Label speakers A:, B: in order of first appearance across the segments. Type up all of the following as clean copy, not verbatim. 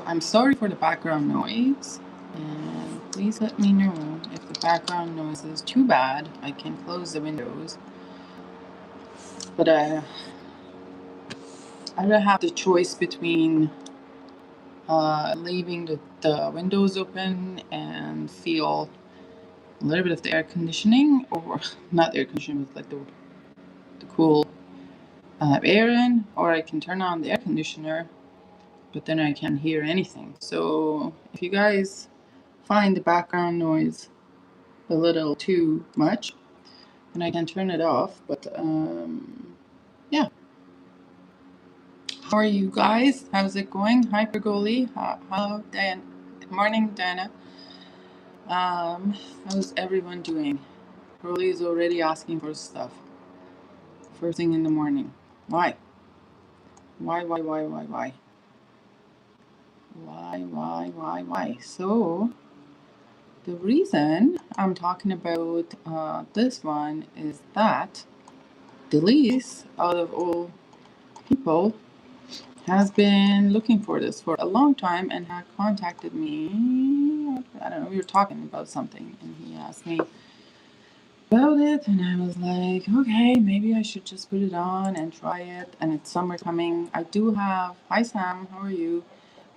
A: I'm sorry for the background noise, and please let me know if the background noise is too bad. I can close the windows, but I don't have the choice between leaving the windows open and feel a little bit of the air conditioning, or not air conditioning, but like the cool air in, or I can turn on the air conditioner, but then I can't hear anything. So if you guys find the background noise a little too much, then I can turn it off. But yeah. How are you guys? How's it going? Hi, Pergoli. Hello, Dan. Good morning, Dana. How's everyone doing? Pergoli is already asking for stuff. First thing in the morning. Why? Why? Why? So, the reason I'm talking about this one is that Delise, out of all people, has been looking for this for a long time and had contacted me. I don't know, we were talking about something and he asked me about it, and I was like, okay, maybe I should just put it on and try it. And it's summer coming. I do have, hi Sam, how are you?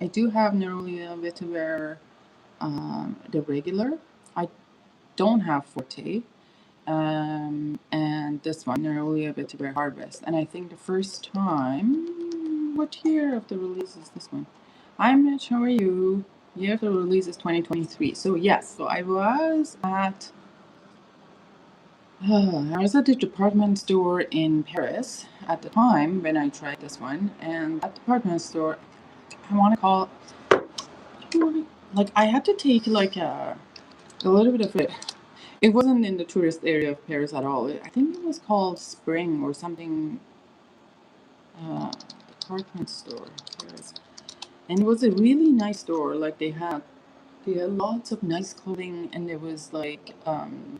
A: I do have Nerolia Vetiver, the regular. I don't have Forte. And this one, Nerolia Vetiver Harvest. And I think the first time, what year of the release is this one? Hi Mitch, how are you? Year of the release is 2023. So yes, so I was at the department store in Paris at the time when I tried this one, and that department store, I want to call, like I had to take like a little bit of it. It wasn't in the tourist area of Paris at all. I think it was called Spring or something. Department store, Paris, and it was a really nice store. Like they had lots of nice clothing, and there was like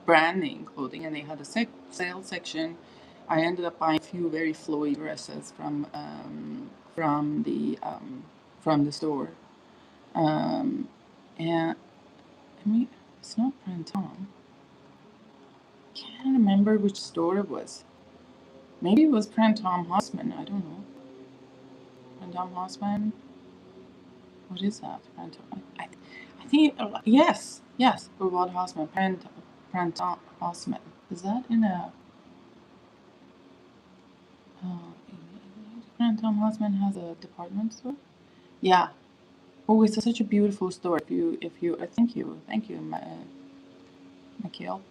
A: brand name clothing, and they had a sale section. I ended up buying a few very flowy dresses from the store, and I mean it's not Printemps. Can't remember which store it was. Maybe it was Printemps Haussmann. I don't know. Printemps Haussmann. What is that? I think yes. Urwald Haussmann. Printemps Haussmann. Is that in a? Printemps Haussmann has a department store. Yeah. Oh, it's such a beautiful store. If you, thank you, Mikhail.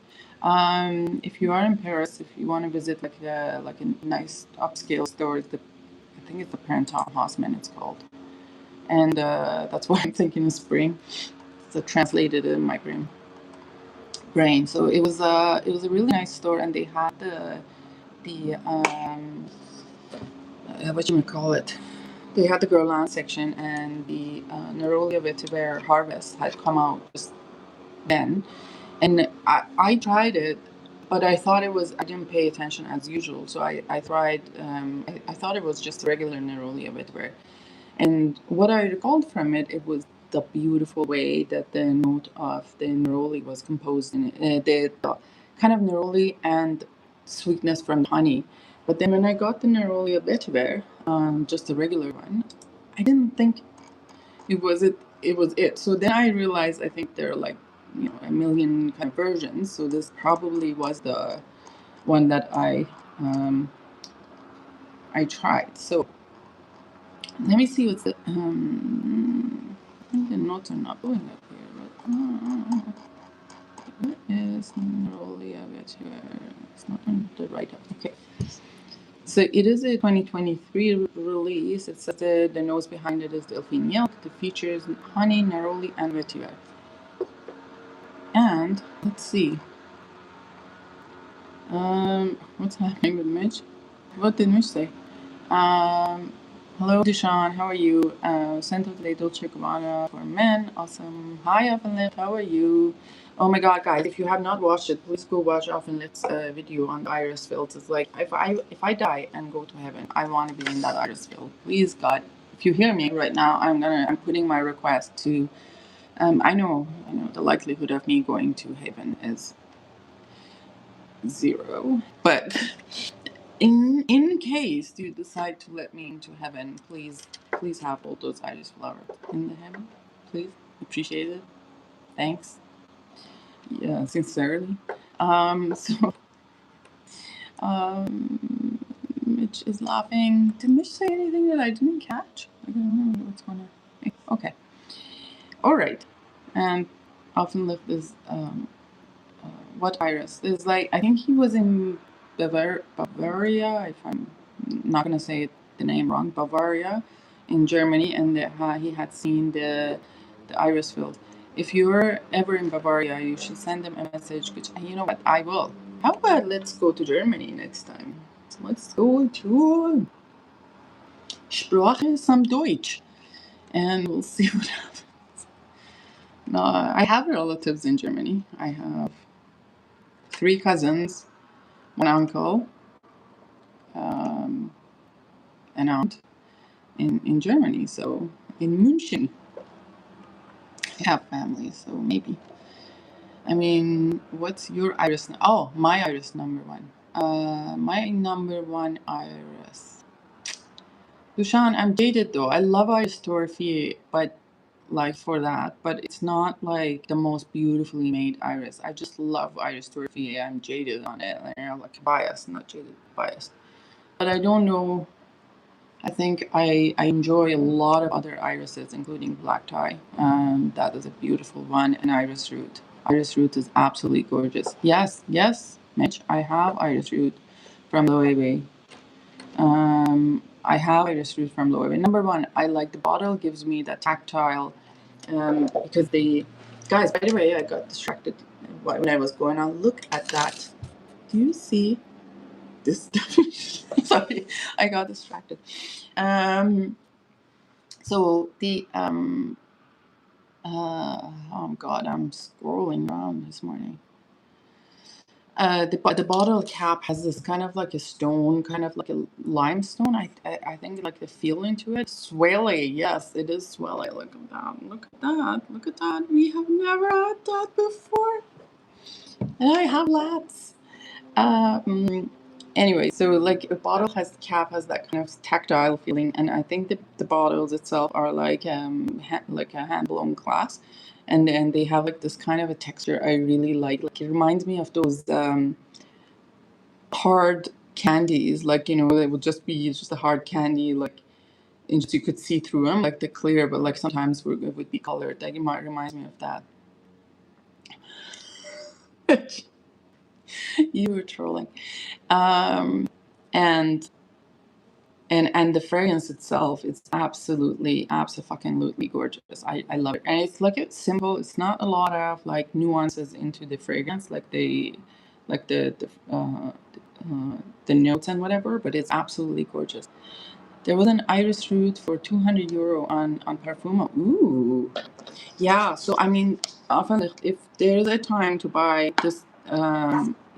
A: If you are in Paris, if you want to visit like a nice upscale store, I think it's the Printemps Haussmann. It's called, and that's why I'm thinking of Spring. It's translated in my brain. So it was a really nice store, and they had the what you call it. They had the Guerlain section, and the Nerolia Vetiver Harvest had come out just then. And I tried it, but I thought I didn't pay attention as usual. So I tried, I thought it was just regular Nerolia Vetiver. And what I recalled from it, it was the beautiful way that the note of the neroli was composed in it. The kind of neroli and sweetness from honey. But then when I got the Nerolia Vetiver, just the regular one, I didn't think it was it. It was it. So then I realized I think there are like a million kind of versions. So this probably was the one that I tried. So let me see what's the. I think the notes are not going up here. But what is Nerolia Vetiver? It's not on the right up. Okay. So it is a 2023 release. It says the nose behind it is Delphine Milk. The features honey, neroli, and vetiver. And let's see. What's happening with Mitch? What did Mitch say? Hello, Deshaun. How are you? Scent of the Dolce Gabbana for men. Awesome. Hi, Offenlit. How are you? Oh my God, guys! If you have not watched it, please go watch Offenlit's video on the iris fields. It's like if I die and go to heaven, I want to be in that iris field. Please, God, if you hear me right now, I'm putting my request to. I know the likelihood of me going to heaven is 0, but in case you decide to let me into heaven, please have all those iris flowers in the heaven, please. Appreciate it. Thanks. Yeah, sincerely. So Mitch is laughing. Did Mitch say anything that I didn't catch? I don't know what's going on. Okay. All right. And often live this. What iris? It's like, I think he was in Bavaria, if I'm not going to say the name wrong, Bavaria in Germany, and he had seen the iris field. If you're ever in Bavaria, you should send them a message. And you know what? I will. How about let's go to Germany next time? Let's go to Sprache some Deutsch, and we'll see what happens. No, I have relatives in Germany. I have 3 cousins, 1 uncle, an aunt in Germany. So in München, I have family. So maybe. I mean, what's your iris? Oh, my iris number 1. My number 1 iris. Dushan, I'm jaded though. I love iris Torfi, but like for that, but it's not like the most beautifully made iris. I just love iris Torfi. I'm jaded on it. I'm like biased, not jaded, biased. But I don't know. I think I enjoy a lot of other irises, including black tie. That is a beautiful one, and iris root. Iris root is absolutely gorgeous. Yes, Mitch, I have iris root from Loewe. I have iris root from Loewe. Number 1, I like the bottle, gives me that tactile, because guys, by the way, I got distracted when I was going on. Look at that. Do you see this? Sorry, I got distracted. So the oh god, I'm scrolling around this morning. The bottle cap has this kind of like a stone, kind of like a limestone. I think like the feeling to it. Swelly, yes, it is swelly. Look at that. Look at that. Look at that. We have never had that before. And I have lots. Anyway, so like a bottle cap has that kind of tactile feeling, and I think the bottles itself are like like a hand blown glass, and then they have like this kind of a texture I really like. Like it reminds me of those hard candies, like they would just be just a hard candy, like and just you could see through them, like the clear, but like sometimes it would be colored. Like it might remind me of that. You were trolling. And the fragrance itself, it's absolutely gorgeous. I love it. And it's like, it's simple. It's not a lot of like nuances into the fragrance, like the notes and whatever, but it's absolutely gorgeous. There was an iris root for €200 on Parfum. Ooh. Yeah, so I mean, often if there's a time to buy this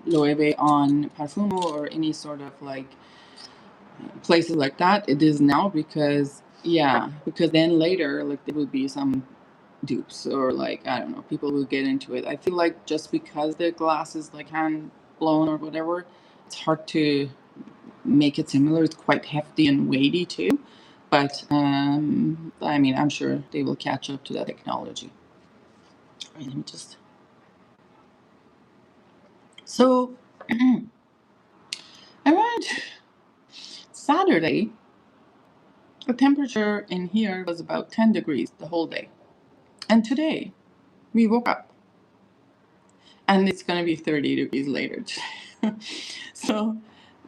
A: Loewe on Parfumo or any sort of like places like that, it is now, because then later like there will be some dupes, or like I don't know, people will get into it. I feel like just because the glass is like hand blown or whatever, it's hard to make it similar. It's quite hefty and weighty too, but I mean, I'm sure they will catch up to that technology. All right, let me just. So around Saturday, the temperature in here was about 10 degrees the whole day, and today we woke up and it's going to be 30 degrees later today. So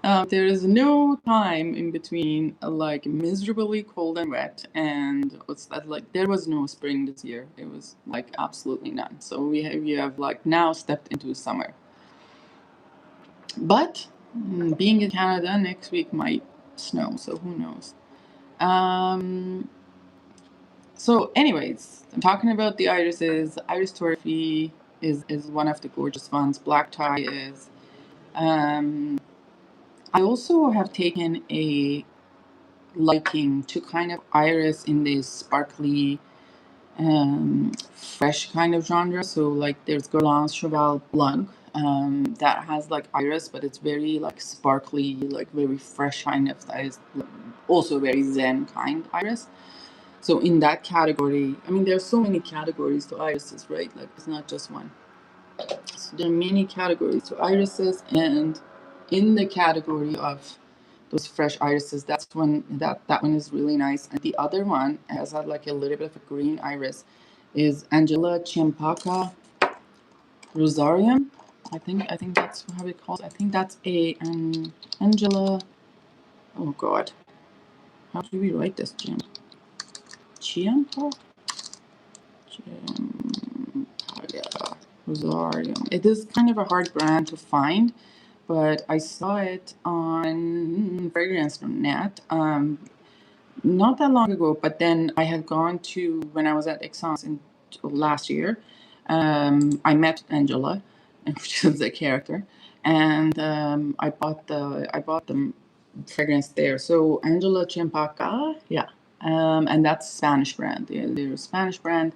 A: there is no time in between like miserably cold and wet, and what's that, like there was no spring this year. It was like absolutely none. So we have like now stepped into summer. But being in Canada, next week might snow, so who knows. So anyways, I'm talking about the irises. Iris Torfi is one of the gorgeous ones. Black tie is. I also have taken a liking to kind of iris in this sparkly, fresh kind of genre. So like there's Guerlain's Cheval Blanc that has like iris, but it's very like sparkly, like very fresh kind of. That is also very zen kind iris. So in that category, I mean, there's so many categories to irises, right? Like it's not just one. So there are many categories to irises, and in the category of those fresh irises, that's one that one is really nice. And the other one has like a little bit of a green iris, is Angela Champaca Rosarium. I think that's how it calls. I think that's a Angela. Oh God, how do we write this, Jim? Chiampa. Rosarium. It is kind of a hard brand to find, but I saw it on Fragrance.net not that long ago. But then I had gone to, when I was at Exxon in last year, I met Angela, which is the character, and I bought the fragrance there. So Angela Champaca, yeah, and that's Spanish brand. They're a Spanish brand.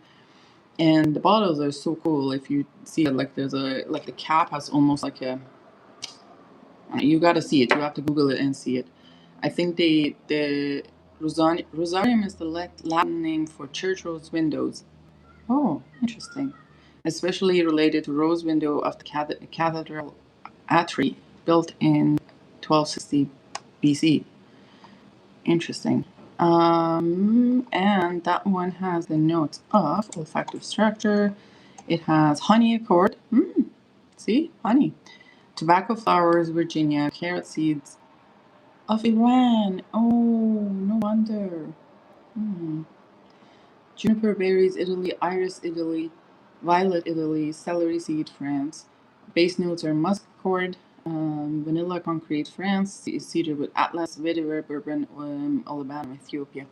A: And the bottles are so cool. If you see it, like there's a, like the cap has almost like a, you got to see it. You have to Google it and see it. I think the Rosarium is the Latin name for church rose windows. Oh, interesting. Especially related to rose window of the cathedral atri built in 1260 BC. Interesting. And that one has the notes of olfactive structure. It has honey accord. See, honey. Tobacco flowers, Virginia. Carrot seeds of Iran. Oh, no wonder. Juniper berries, Italy. Iris, Italy. Violet, Italy. Celery seed, France. Base notes are musk accord. Vanilla concrete, France. Cedar with Atlas. Vetiver, bourbon, Alabama, Ethiopia.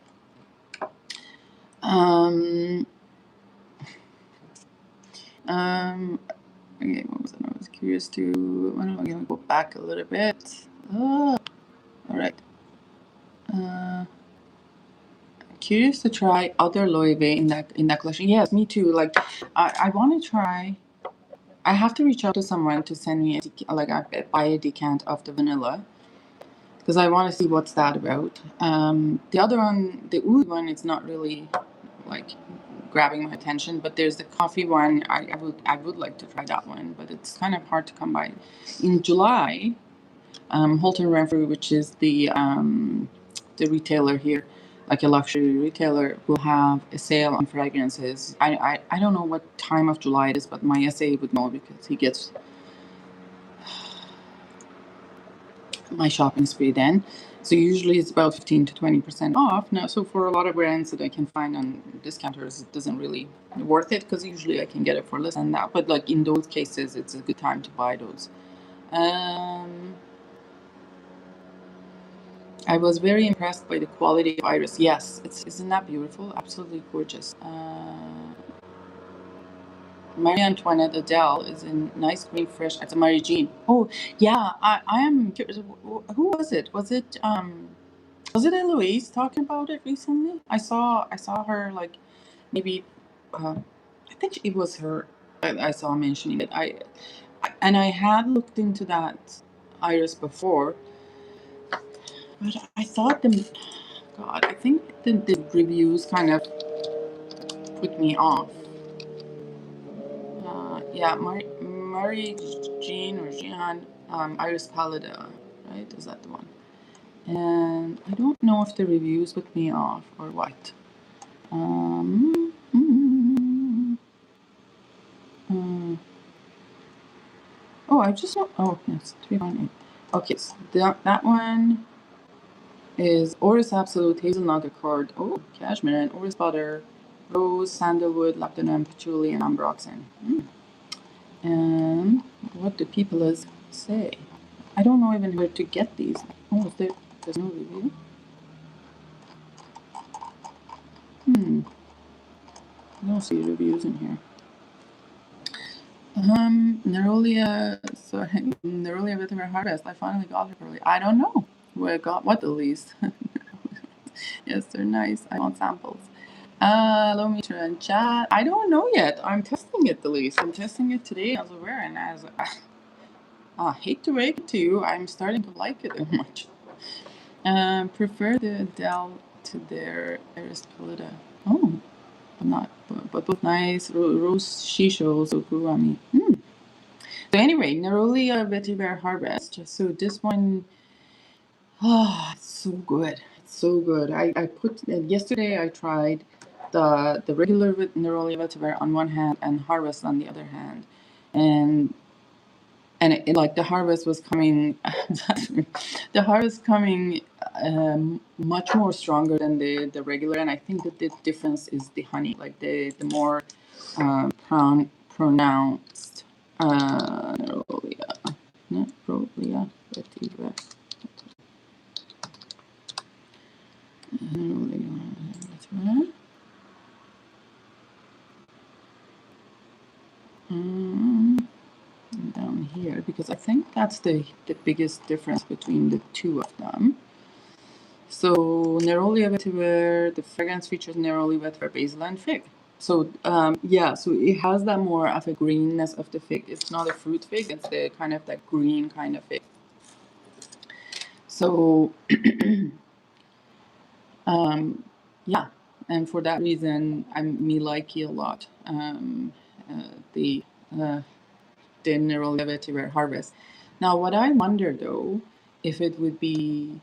A: Okay, what was it? I was curious to. I'm going to go back a little bit. All right. Curious to try other Loewe in that collection. Yes, me too. Like, I want to try. I have to reach out to someone to send me I buy a decant of the vanilla, because I want to see what's that about. The other one, the oud one, it's not really like grabbing my attention, but there's the coffee one. I would like to try that one, but it's kind of hard to come by. In July, Holton Renfrew, which is the retailer here, like a luxury retailer, will have a sale on fragrances. I don't know what time of July it is, but my SA would know because he gets my shopping spree then. So usually it's about 15 to 20% off. Now, so for a lot of brands that I can find on discounters, it doesn't really worth it, because usually I can get it for less than that. But like in those cases, it's a good time to buy those. I was very impressed by the quality of iris. Yes, isn't that beautiful? Absolutely gorgeous. Marie Antoinette Adele is in nice green fresh. It's a Marie Jean. Oh yeah, I am curious. Who was it? Was it Eloise talking about it recently? I saw her like maybe. I think it was her. I saw mentioning it. And I had looked into that iris before, but I thought God, I think the reviews kind of put me off. Yeah, Marie Jean or Jean, Iris Pallida, right? Is that the one? And I don't know if the reviews put me off or what. Oh, I just want. Oh, yes, 3.8. Okay, so that one is Orris Absolute Hazelnut Accord. Oh, cashmere and Orris butter, rose, sandalwood, labdanum, patchouli, and ambroxan. And what do people say? I don't know even where to get these. Oh, there's no review? I don't see reviews in here. Nerolia Vetiver Harvest. I finally got it early. I don't know where I got what the least. Yes, they're nice. I want samples. Hello, Mitra and chat. I don't know yet. I'm testing it, Elise. I'm testing it today as well, and as I hate to break it to you, I'm starting to like it so much. Prefer the Dell to their Iris Polita. Oh, but both nice. Rose Shisho also grew on me. So anyway, Nerolia Vetiver Harvest. So this one, it's so good. It's so good. I put yesterday. I tried the regular with Nerolia Vetiver on one hand and Harvest on the other hand, and like the harvest was coming. The harvest coming much more stronger than the regular, and I think that the difference is the honey, like the more pronounced Nerolia Vetiver. Down here, because I think that's the biggest difference between the two of them. So Nerolia Vetiver, the fragrance features Nerolia Vetiver basil and fig. So yeah, so it has that more of a greenness of the fig. It's not a fruit fig; it's the kind of that green kind of fig. So yeah, and for that reason, me like it a lot. The Nerolia Vetiver Harvest. Now, what I wonder though, if it would be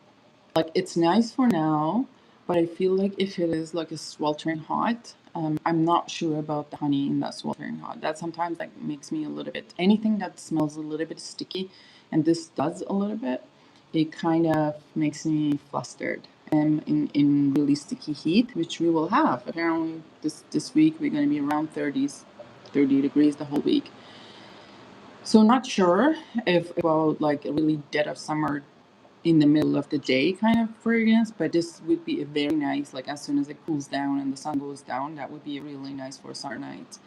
A: like it's nice for now, but I feel like if it is like a sweltering hot, I'm not sure about the honey in that sweltering hot. That sometimes like makes me a little bit anything that smells a little bit sticky, and this does a little bit. It kind of makes me flustered. In really sticky heat, which we will have. Apparently, this week we're going to be around 30 degrees the whole week. So not sure if about like a really dead of summer in the middle of the day kind of fragrance, but this would be a very nice, like as soon as it cools down and the sun goes down, that would be really nice for summer nights.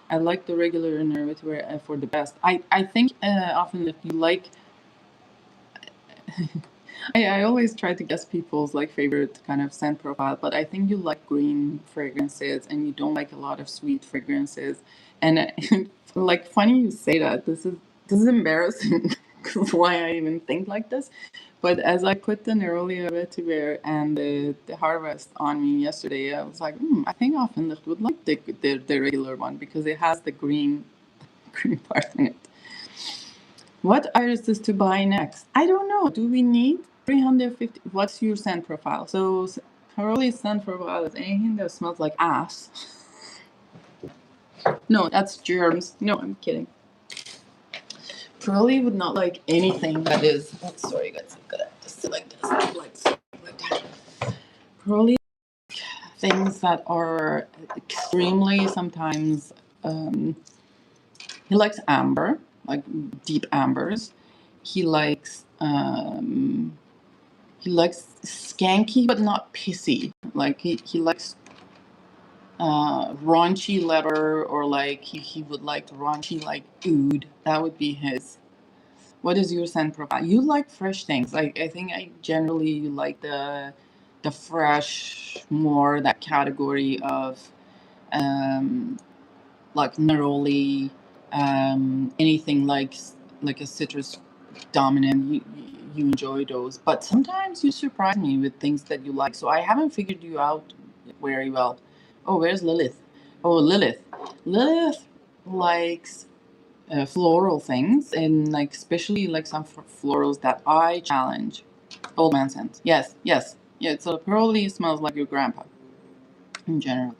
A: I like the regular Nervitware for the best. I think often if you like, I always try to guess people's like favorite kind of scent profile, but I think you like green fragrances and you don't like a lot of sweet fragrances. And like funny you say that. This is embarrassing why I even think like this. But as I put the Nerolia Vetiver and the Harvest on me yesterday, I was like, I think often would like the regular one because it has the green green part in it. What irises to buy next? I don't know. Do we need 350? What's your scent profile? So Caroli's scent profile is anything that smells like ass. No, that's germs. No, I'm kidding. Caroli would not like anything that is. Oh, sorry, guys. I'm gonna just sit like this, like that. Caroli things that are extremely sometimes. He likes amber, like deep ambers. He likes skanky but not pissy. Like he likes raunchy leather, or like he would like raunchy like oud. That would be his. What is your scent profile? You like fresh things. I think I generally like the fresh, more that category of um like neroli, anything like a citrus dominant. You enjoy those, but sometimes you surprise me with things that you like. So I haven't figured you out very well. Oh, where's Lilith? Oh, Lilith. Lilith likes floral things, and like especially like some florals that I challenge. Old man scent. Yes, yes, yeah. So probably smells like your grandpa in general.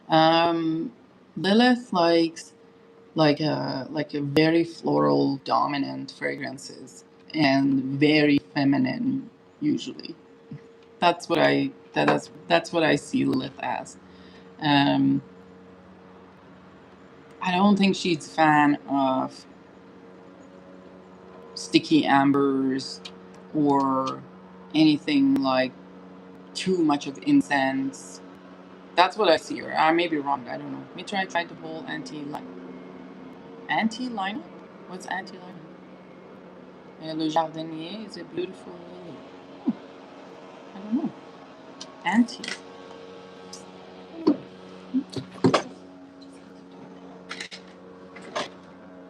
A: Um, Lilith likes like a very floral dominant fragrances and very feminine usually. That's what I see Lilith as. Um, I don't think she's a fan of sticky ambers or anything like too much of incense. That's what I see her. I may be wrong. I don't know. Mitra I tried the whole anti-lineup. What's anti-lineup? Le Jardinier is a beautiful lily. I don't know. Anti.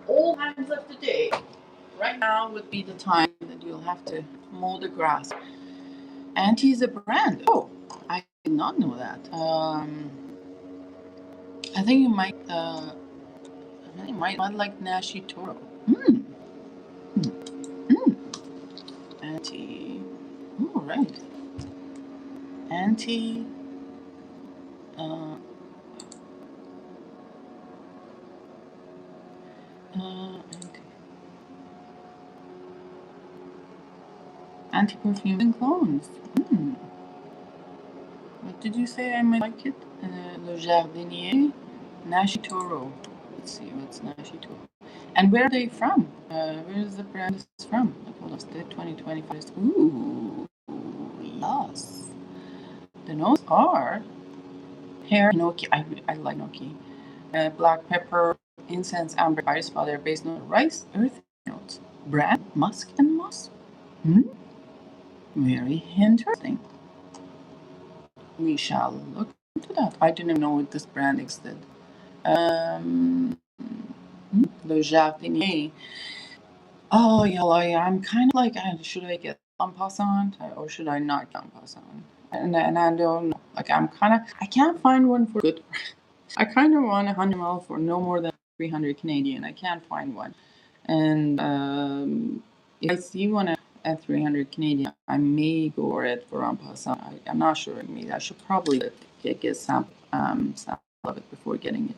A: All times of the day. Right now would be the time that you'll have to mow the grass. Anti is a brand. Oh, I did not know that. I think you might. You might not like Nashi Toro. Mm. Mm. Anti. All right. Anti. Uh, anti. Anti-perfume and clones. Mm. What did you say? I might like it. Le Jardinier, Nashi Toro. Let's see what's Nashi Toro. And where are they from? Where is the brand from? Like, hold on, the 2025. Ooh, yes. The notes are hair, gnocchi. I like gnocchi. Black pepper, incense, amber, iris powder, base note, rice, earth notes, brand, musk, and moss. Hmm? Very interesting. We shall look into that. I didn't know this brand existed. Le Jardinier. Oh, yeah, I'm kind of like, should I get en passant or should I not get en passant? And I don't know. Like, I can't find one for good. I kind of want 100 ml for no more than 300 Canadian. I can't find one. And if I see one at 300 Canadian, I may go for it for en passant. I'm not sure. Maybe I should probably get a sample of it before getting it.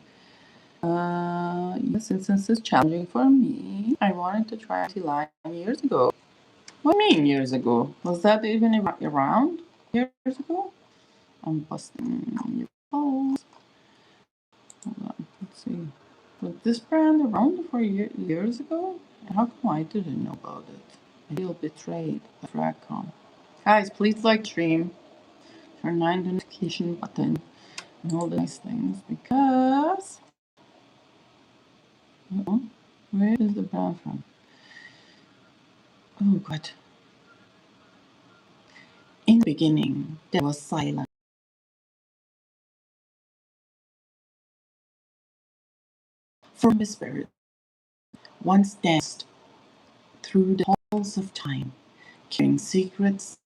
A: Yes, since it's challenging for me, I wanted to try Anti-Lime years ago. What do you mean years ago? Was that even around years ago? I'm busting your balls. Hold on, let's see. Was this brand around for years ago? How come I didn't know about it? I feel betrayed by Fragcom. Guys, please like stream, turn on the notification button, and all the nice things because. Where is the brand from? Oh, God. In the beginning, there was silence. From the spirit, once danced through the halls of time, carrying secrets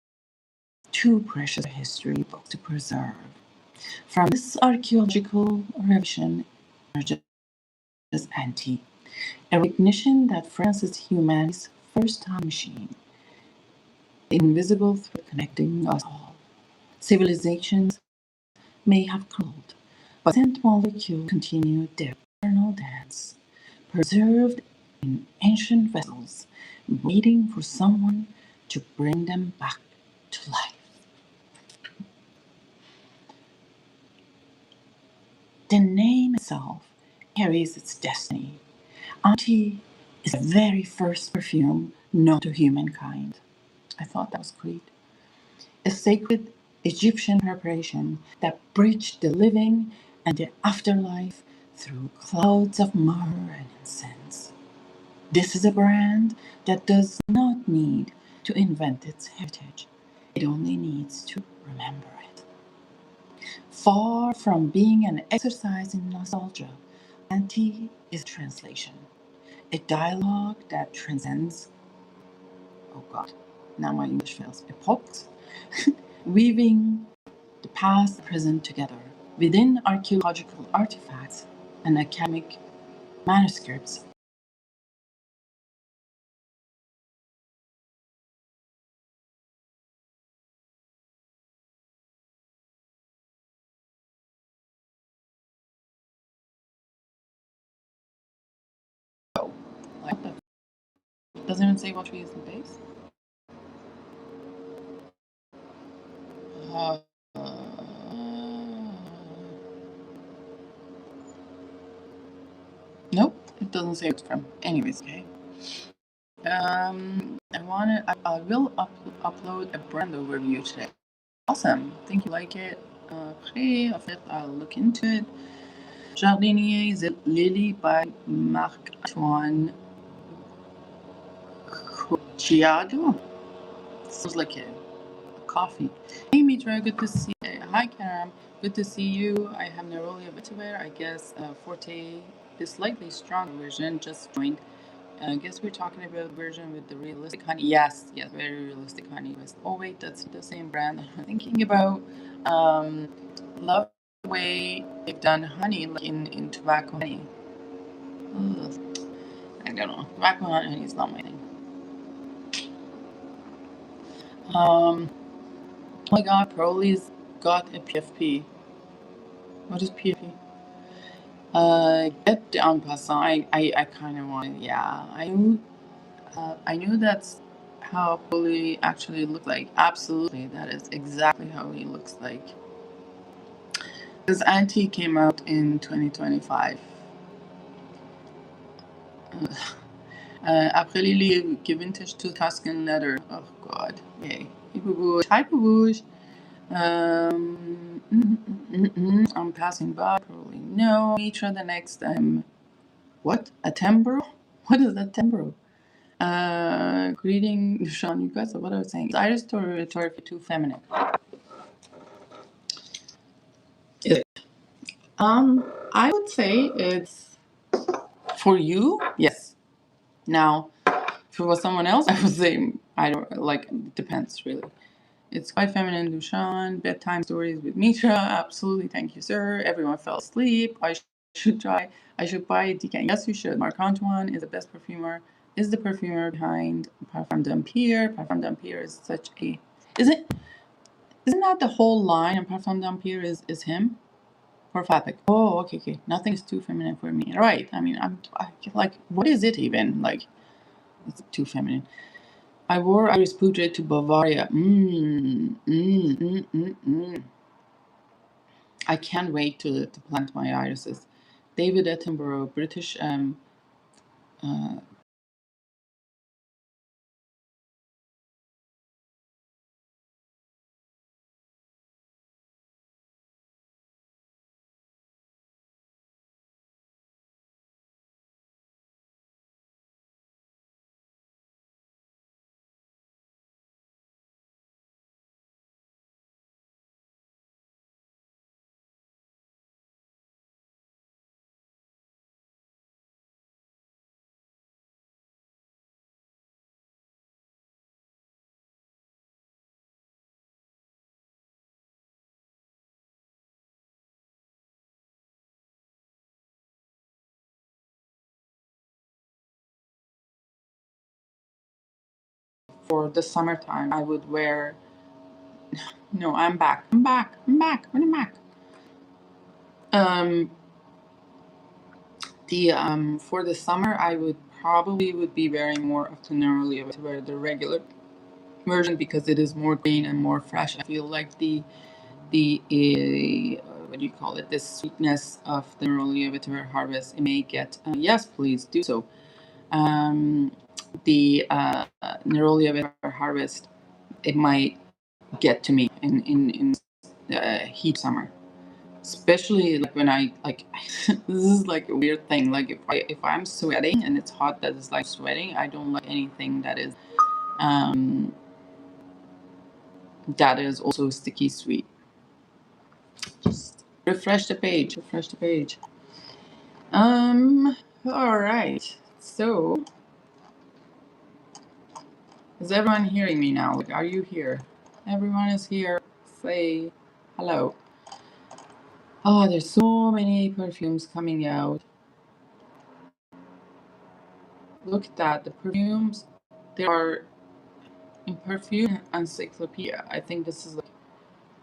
A: too precious for history books to preserve. From this archaeological revision emerges Anti, a recognition that France is humanity's first time machine, the invisible thread connecting us all. Civilizations may have crumbled, but scent molecules continue their eternal dance, preserved in ancient vessels, waiting for someone to bring them back to life. The name itself carries its destiny. Anti is the very first perfume known to humankind. I thought that was great. A sacred Egyptian preparation that bridged the living and the afterlife through clouds of myrrh and incense. This is a brand that does not need to invent its heritage. It only needs to remember it. Far from being an exercise in nostalgia, Anti is translation, a dialogue that transcends, oh God, now my English fails, epochs, weaving the past and present together within archaeological artifacts and academic manuscripts. Like, it doesn't even say what tree is the base. Uh, nope, it doesn't say it's from. Anyways, okay. I will upload a brand overview today. Awesome. Think you like it. Après, en fait, I'll look into it. Jardinier is Lily by Marc-Antoine Cocciado. Sounds like a coffee. Hey, Mitra, good to see you. Hi, Karam. Good to see you. I have Nerolia Vetiver. I guess Forte, the slightly stronger version, just joined. I guess we're talking about version with the realistic honey. Yes, yes, very realistic honey. Oh wait, that's the same brand I'm thinking about. Um, love the way they've done honey like in tobacco honey. Ugh, I don't know. Tobacco honey is not my thing. Oh my god, Crowley's got a PFP. What is PFP? Get en passant. I kind of want. Yeah, I knew that's how Crowley actually looked like. Absolutely, that is exactly how he looks like. His Auntie came out in 2025. Après Lily vintage to Tuscan leather. Oh God, yay! Hi, Babush. I'm passing by. Probably no. Mitra the next. What? A tembro? What is a tembro? Greeting, Sean. You guys, what I was saying. Irish or rhetoric too feminine. Is it? I would say it's for you. Yes. Now, if it was someone else, I would say I don't like. It depends really. It's quite feminine, Dushan. Bedtime stories with Mitra. Absolutely, thank you, sir. Everyone fell asleep. Should try. I should buy a decan. Yes, you should. Marc Antoine is the best perfumer. Is the perfumer behind Parfum d'Empire. Parfum d'Empire is such a. Isn't that the whole line? And Parfum d'Empire is him. Perfect. Oh, okay, okay. Nothing is too feminine for me. Right. I mean, I like, what is it even? Like, it's too feminine. I wore Iris Poudre to Bavaria. I can't wait to plant my irises. David Attenborough, British. For the summertime, I would wear. No, I'm back. I'm back. I'm back. When I'm back. Um, the For the summer, I would probably would be wearing more of the Nerolia to wear the regular version because it is more green and more fresh. I feel like the what do you call it? The sweetness of the Nerolia Vetiver Harvest. It may get. Yes, please do so. Um, the Nerolia Vetiver Harvest. It might get to me in heat summer, especially like when I like. This is like a weird thing. Like if I'm sweating and it's hot, that is like sweating. I don't like anything um that is also sticky sweet. Just refresh the page. Refresh the page. All right. So, is everyone hearing me now? Like, are you here? Everyone is here. Say hello. Oh, there's so many perfumes coming out. Look at that. The perfumes. There are in perfume encyclopedia. I think this is like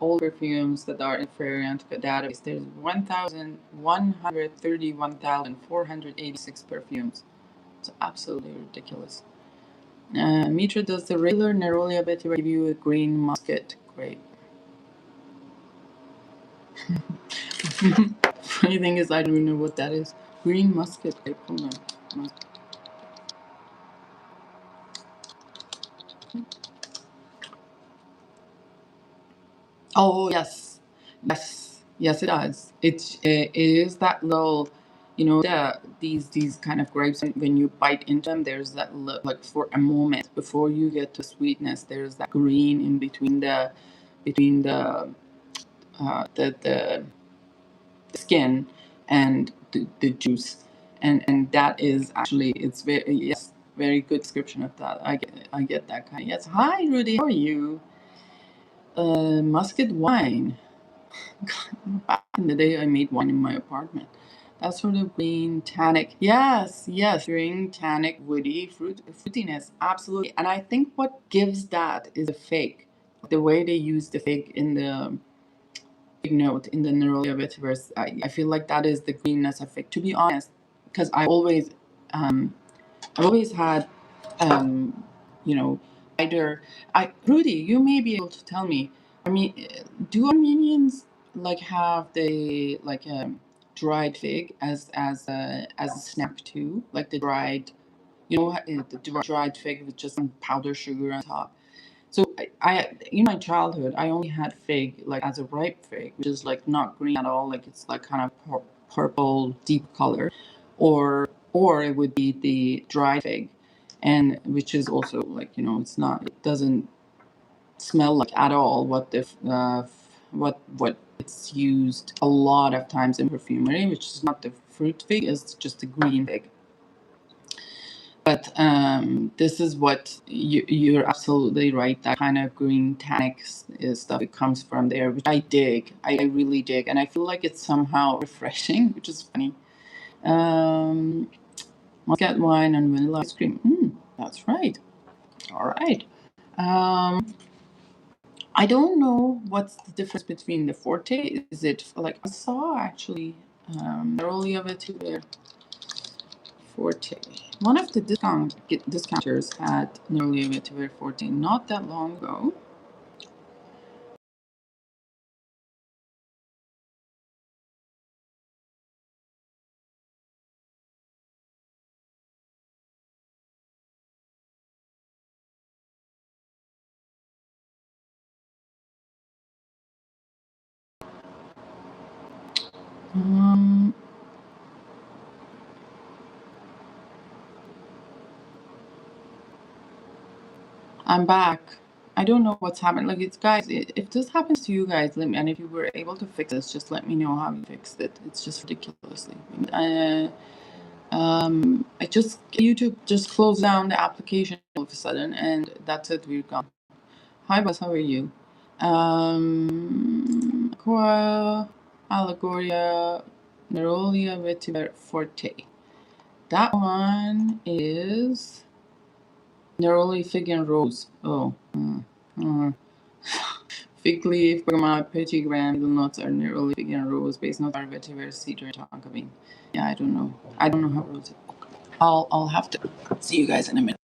A: all perfumes that are in Fragrantica database. There's 1,131,486 perfumes. It's absolutely ridiculous. Mitra, does the regular Nerolia Vetiver give you a green musket? Great. Funny thing is, I don't know what that is. Green musket. Grape. Hold on. Oh yes, yes, yes. It does. It is that little, these kind of grapes. When you bite into them, there's that like for a moment before you get to sweetness. There's that green in between the the skin and the juice, and that is actually, it's very, yes, very good description of that. I get that kind of, yes. Hi Rudy, how are you? Muscat wine. Back in the day, I made wine in my apartment. That sort of green tannic. Yes, yes. Green tannic, woody fruitiness. Absolutely. And I think what gives that is the fig. The way they use the fig in the fig note in the Nerolia Vetiver. I feel like that is the greenness of fig. To be honest, because um, I've always had, um, you know, either. Rudy, you may be able to tell me. I mean, do Armenians like have the like dried fig as a snack too? Like the dried, the dried fig with just some powdered sugar on top. So I in my childhood, I only had fig like as a ripe fig, which is like not green at all. Like it's like kind of purple, deep color, or it would be the dried fig, and which is also like, it's not, it doesn't smell like at all what it's used a lot of times in perfumery, which is not the fruit fig, it's just the green fig. But this is what you're absolutely right. That kind of green tannic stuff, it comes from there, which I dig. I really dig, and I feel like it's somehow refreshing, which is funny. Um, Muscat wine and vanilla ice cream. That's right. All right. Um, I don't know what's the difference between the Forte. Is it like, I saw actually Nerolia Vetiver Forte. One of the discounters had Nerolia Vetiver Forte not that long ago. Um, I'm back. I don't know what's happened. Like, it's, guys, if this happens to you guys, let me. And if you were able to fix this, just let me know how you fixed it. It's just ridiculously. I just YouTube just closed down the application all of a sudden, and that's it. We're gone. Hi, boss. How are you? Aqua Allegoria Nerolia Vetiver Forte. That one is Neroli Fig and Rose. Oh. Fig leaf, bergamot, petitgram, middle nuts are Neroli Fig and Rose. Base notes are vetiver, cedar, tonka bean. Yeah, I don't know. I don't know how rose it. I'll have to see you guys in a minute.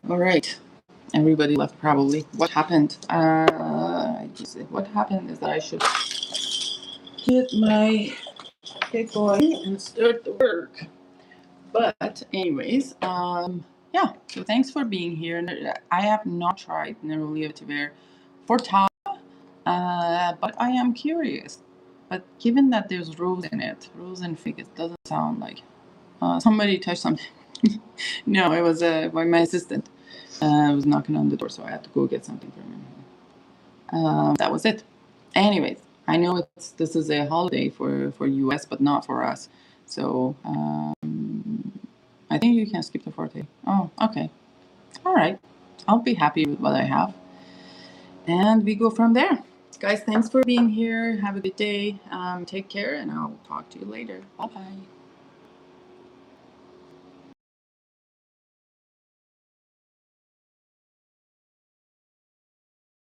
A: All right. Everybody left probably. What happened? What happened is that I should get my cake going and start the work. But anyways, yeah. So thanks for being here. I have not tried Nerolia Vetiver for Tao, but I am curious. But given that there's rose in it, rose and fig, it doesn't sound like somebody touched something. No, it was my assistant. Was knocking on the door, so I had to go get something from him. That was it. Anyways, I know this is a holiday for US, but not for us. So I think you can skip the forte. Oh, okay. All right. I'll be happy with what I have, and we go from there. Guys, thanks for being here. Have a good day. Take care, and I'll talk to you later. Bye bye.